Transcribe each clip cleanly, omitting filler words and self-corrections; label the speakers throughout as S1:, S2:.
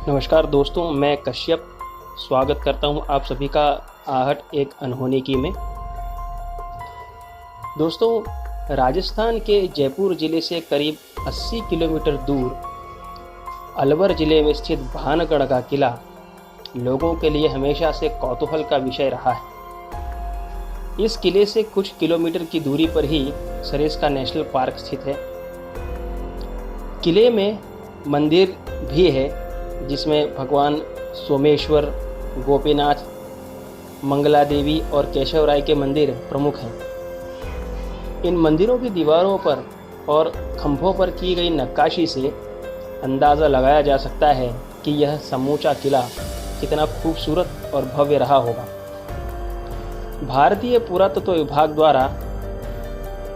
S1: नमस्कार दोस्तों, मैं कश्यप स्वागत करता हूं आप सभी का आहट एक अनहोनी की में। दोस्तों, राजस्थान के जयपुर ज़िले से करीब 80 किलोमीटर दूर अलवर ज़िले में स्थित भानगढ़ का किला लोगों के लिए हमेशा से कौतूहल का विषय रहा है। इस किले से कुछ किलोमीटर की दूरी पर ही सरिस्का नेशनल पार्क स्थित है। किले में मंदिर भी है जिसमें भगवान सोमेश्वर, गोपीनाथ, मंगला देवी और केशव राय के मंदिर प्रमुख हैं। इन मंदिरों की दीवारों पर और खंभों पर की गई नक्काशी से अंदाज़ा लगाया जा सकता है कि यह समूचा किला कितना खूबसूरत और भव्य रहा होगा। भारतीय पुरातत्व विभाग द्वारा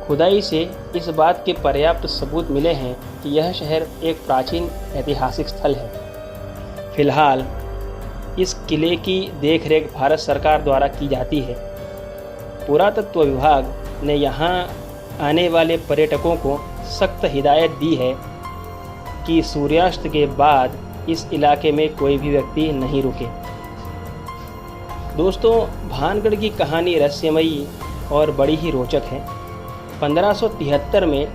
S1: खुदाई से इस बात के पर्याप्त सबूत मिले हैं कि यह शहर एक प्राचीन ऐतिहासिक स्थल है। फिलहाल इस किले की देखरेख भारत सरकार द्वारा की जाती है। पुरातत्व विभाग ने यहाँ आने वाले पर्यटकों को सख्त हिदायत दी है कि सूर्यास्त के बाद इस इलाके में कोई भी व्यक्ति नहीं रुके। दोस्तों, भानगढ़ की कहानी रहस्यमयी और बड़ी ही रोचक है। 1573 में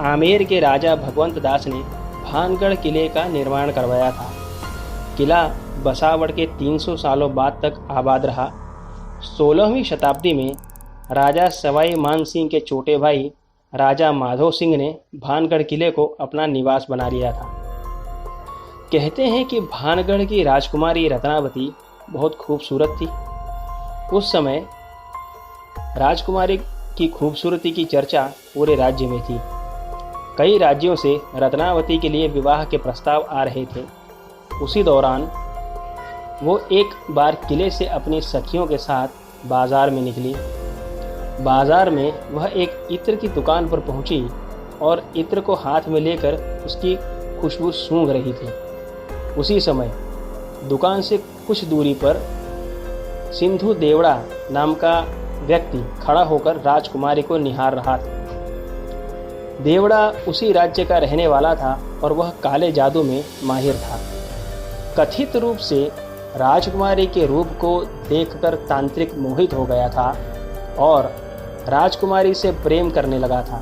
S1: आमेर के राजा भगवंत दास ने भानगढ़ किले का निर्माण करवाया था। किला बसावड़ के 300 सालों बाद तक आबाद रहा। 16वीं शताब्दी में राजा सवाई मान सिंह के छोटे भाई राजा माधो सिंह ने भानगढ़ किले को अपना निवास बना लिया था। कहते हैं कि भानगढ़ की राजकुमारी रत्नावती बहुत खूबसूरत थी। उस समय राजकुमारी की खूबसूरती की चर्चा पूरे राज्य में थी। कई राज्यों से रत्नावती के लिए विवाह के प्रस्ताव आ रहे थे। उसी दौरान वो एक बार किले से अपनी सखियों के साथ बाजार में निकली। बाजार में वह एक इत्र की दुकान पर पहुंची और इत्र को हाथ में लेकर उसकी खुशबू सूंघ रही थी। उसी समय दुकान से कुछ दूरी पर सिंधु देवड़ा नाम का व्यक्ति खड़ा होकर राजकुमारी को निहार रहा था। देवड़ा उसी राज्य का रहने वाला था और वह काले जादू में माहिर था। कथित रूप से राजकुमारी के रूप को देखकर तांत्रिक मोहित हो गया था और राजकुमारी से प्रेम करने लगा था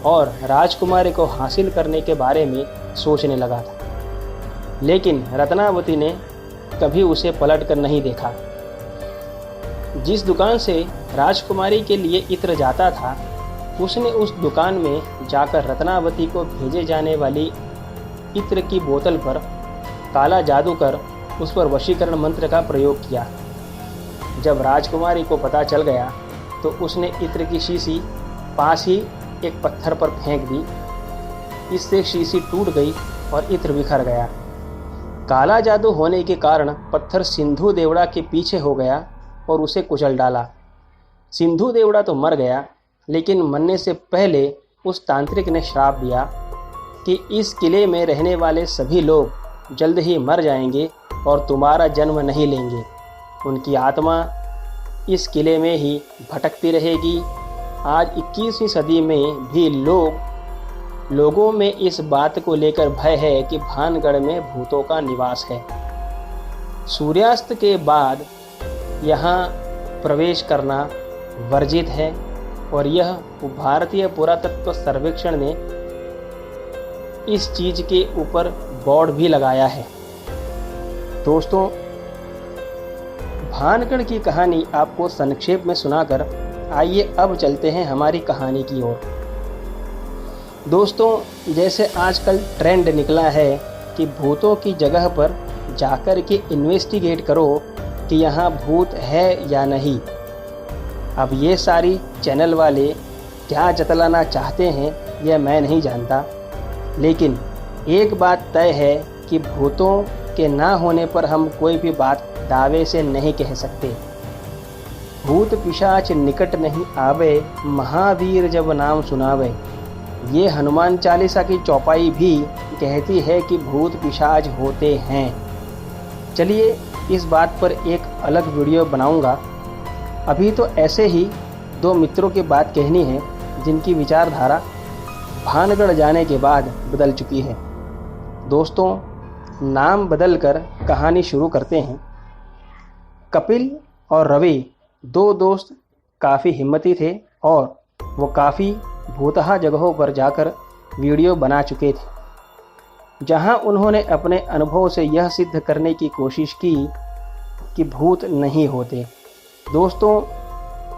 S1: और राजकुमारी को हासिल करने के बारे में सोचने लगा था। लेकिन रत्नावती ने कभी उसे पलट कर नहीं देखा। जिस दुकान से राजकुमारी के लिए इत्र जाता था, उसने उस दुकान में जाकर रत्नावती को भेजे जाने वाली इत्र की बोतल पर काला जादू कर उस पर वशीकरण मंत्र का प्रयोग किया। जब राजकुमारी को पता चल गया तो उसने इत्र की शीशी पास ही एक पत्थर पर फेंक दी। इससे शीशी टूट गई और इत्र बिखर गया। काला जादू होने के कारण पत्थर सिंधु देवड़ा के पीछे हो गया और उसे कुचल डाला। सिंधु देवड़ा तो मर गया, लेकिन मरने से पहले उस तांत्रिक ने श्राप दिया कि इस किले में रहने वाले सभी लोग जल्द ही मर जाएंगे और तुम्हारा जन्म नहीं लेंगे। उनकी आत्मा इस किले में ही भटकती रहेगी। आज 21वीं सदी में भी लोगों में इस बात को लेकर भय है कि भानगढ़ में भूतों का निवास है। सूर्यास्त के बाद यहाँ प्रवेश करना वर्जित है और यह भारतीय पुरातत्व सर्वेक्षण ने इस चीज़ के ऊपर बोर्ड भी लगाया है। दोस्तों, भानगढ़ की कहानी आपको संक्षेप में सुनाकर आइए अब चलते हैं हमारी कहानी की ओर। दोस्तों, जैसे आजकल ट्रेंड निकला है कि भूतों की जगह पर जाकर के इन्वेस्टिगेट करो कि यहाँ भूत है या नहीं। अब ये सारी चैनल वाले क्या जतलाना चाहते हैं यह मैं नहीं जानता, लेकिन एक बात तय है कि भूतों के ना होने पर हम कोई भी बात दावे से नहीं कह सकते। भूत पिशाच निकट नहीं आवे, महावीर जब नाम सुनावे। ये हनुमान चालीसा की चौपाई भी कहती है कि भूत पिशाच होते हैं। चलिए इस बात पर एक अलग वीडियो बनाऊंगा। अभी तो ऐसे ही दो मित्रों की बात कहनी है जिनकी विचारधारा भानगढ़ जाने के बाद बदल चुकी है। दोस्तों, नाम बदलकर कहानी शुरू करते हैं। कपिल और रवि दो दोस्त काफ़ी हिम्मती थे और वो काफ़ी भूतहा जगहों पर जाकर वीडियो बना चुके थे, जहां उन्होंने अपने अनुभव से यह सिद्ध करने की कोशिश की कि भूत नहीं होते। दोस्तों,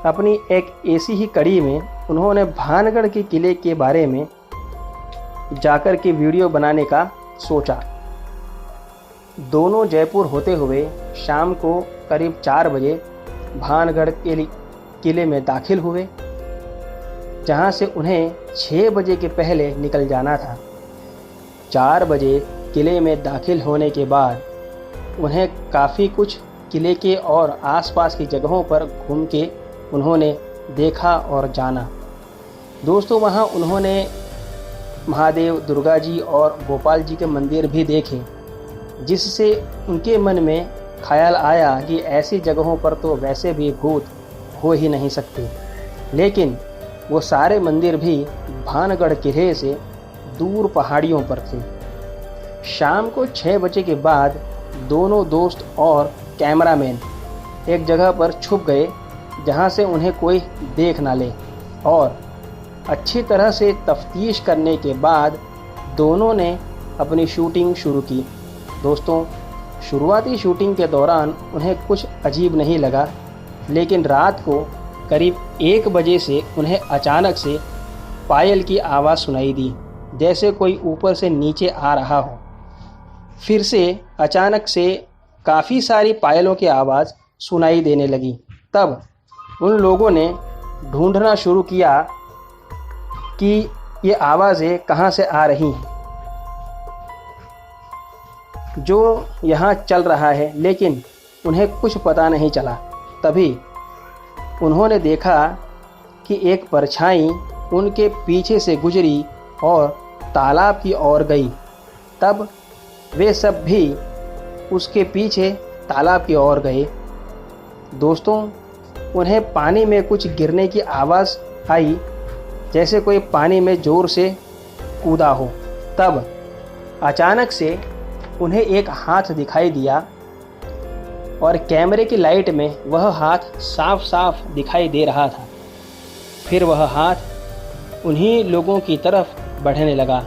S1: अपनी एक ऐसी ही कड़ी में उन्होंने भानगढ़ के किले के बारे में जाकर के वीडियो बनाने का सोचा। दोनों जयपुर होते हुए शाम को करीब 4 बजे भानगढ़ के किले में दाखिल हुए, जहां से उन्हें 6 बजे के पहले निकल जाना था। 4 बजे किले में दाखिल होने के बाद उन्हें काफ़ी कुछ किले के और आसपास की जगहों पर घूम के उन्होंने देखा और जाना। दोस्तों, वहां उन्होंने महादेव, दुर्गा जी और गोपाल जी के मंदिर भी देखे, जिससे उनके मन में ख्याल आया कि ऐसी जगहों पर तो वैसे भी भूत हो ही नहीं सकते। लेकिन वो सारे मंदिर भी भानगढ़ किले से दूर पहाड़ियों पर थे। शाम को 6 बजे के बाद दोनों दोस्त और कैमरामैन एक जगह पर छुप गए जहां से उन्हें कोई देख ना ले, और अच्छी तरह से तफ्तीश करने के बाद दोनों ने अपनी शूटिंग शुरू की। दोस्तों, शुरुआती शूटिंग के दौरान उन्हें कुछ अजीब नहीं लगा, लेकिन रात को करीब 1 बजे से उन्हें अचानक से पायल की आवाज़ सुनाई दी, जैसे कोई ऊपर से नीचे आ रहा हो। फिर से अचानक से काफ़ी सारी पायलों की आवाज़ सुनाई देने लगी। तब उन लोगों ने ढूंढना शुरू किया कि ये आवाज़ें कहाँ से आ रही हैं, जो यहाँ चल रहा है, लेकिन उन्हें कुछ पता नहीं चला। तभी उन्होंने देखा कि एक परछाई उनके पीछे से गुजरी और तालाब की ओर गई। तब वे सब भी उसके पीछे तालाब की ओर गए। दोस्तों, उन्हें पानी में कुछ गिरने की आवाज़ आई, जैसे कोई पानी में ज़ोर से कूदा हो। तब अचानक से उन्हें एक हाथ दिखाई दिया और कैमरे की लाइट में वह हाथ साफ साफ दिखाई दे रहा था। फिर वह हाथ उन्हीं लोगों की तरफ बढ़ने लगा।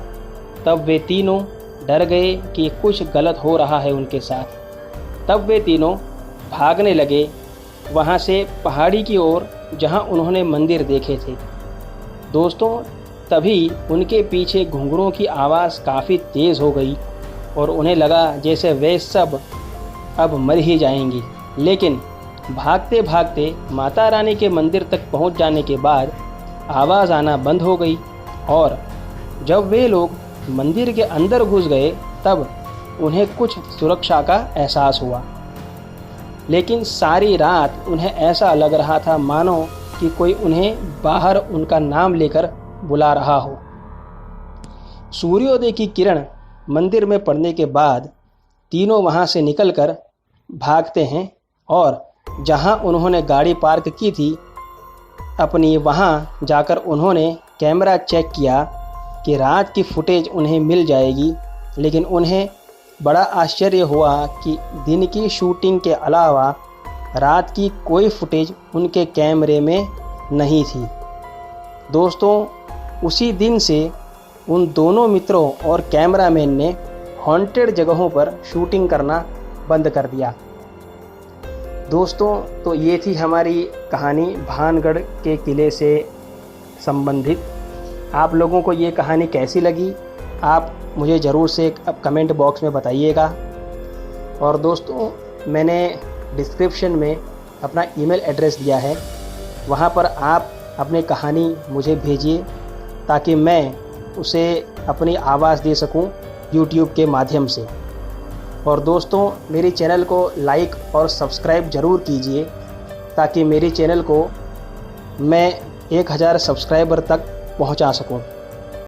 S1: तब वे तीनों डर गए कि कुछ गलत हो रहा है उनके साथ। तब वे तीनों भागने लगे वहाँ से पहाड़ी की ओर, जहाँ उन्होंने मंदिर देखे थे। दोस्तों, तभी उनके पीछे घुंघरूओं की आवाज़ काफ़ी तेज़ हो गई और उन्हें लगा जैसे वे सब अब मर ही जाएंगी। लेकिन भागते भागते माता रानी के मंदिर तक पहुंच जाने के बाद आवाज़ आना बंद हो गई, और जब वे लोग मंदिर के अंदर घुस गए तब उन्हें कुछ सुरक्षा का एहसास हुआ। लेकिन सारी रात उन्हें ऐसा लग रहा था मानो कि कोई उन्हें बाहर उनका नाम लेकर बुला रहा हो। सूर्योदय की किरण मंदिर में पड़ने के बाद तीनों वहां से निकलकर भागते हैं, और जहां उन्होंने गाड़ी पार्क की थी अपनी, वहां जाकर उन्होंने कैमरा चेक किया कि रात की फुटेज उन्हें मिल जाएगी। लेकिन उन्हें बड़ा आश्चर्य हुआ कि दिन की शूटिंग के अलावा रात की कोई फुटेज उनके कैमरे में नहीं थी। दोस्तों, उसी दिन से उन दोनों मित्रों और कैमरामैन ने हॉन्टेड जगहों पर शूटिंग करना बंद कर दिया। दोस्तों, तो ये थी हमारी कहानी भानगढ़ के किले से संबंधित। आप लोगों को ये कहानी कैसी लगी, आप मुझे ज़रूर से कमेंट बॉक्स में बताइएगा। और दोस्तों, मैंने डिस्क्रिप्शन में अपना ईमेल एड्रेस दिया है, वहाँ पर आप अपनी कहानी मुझे भेजिए ताकि मैं उसे अपनी आवाज़ दे सकूं यूट्यूब के माध्यम से। और दोस्तों, मेरी चैनल को लाइक और सब्सक्राइब ज़रूर कीजिए ताकि मेरी चैनल को मैं 1000 सब्सक्राइबर तक पहुंचा सकूं।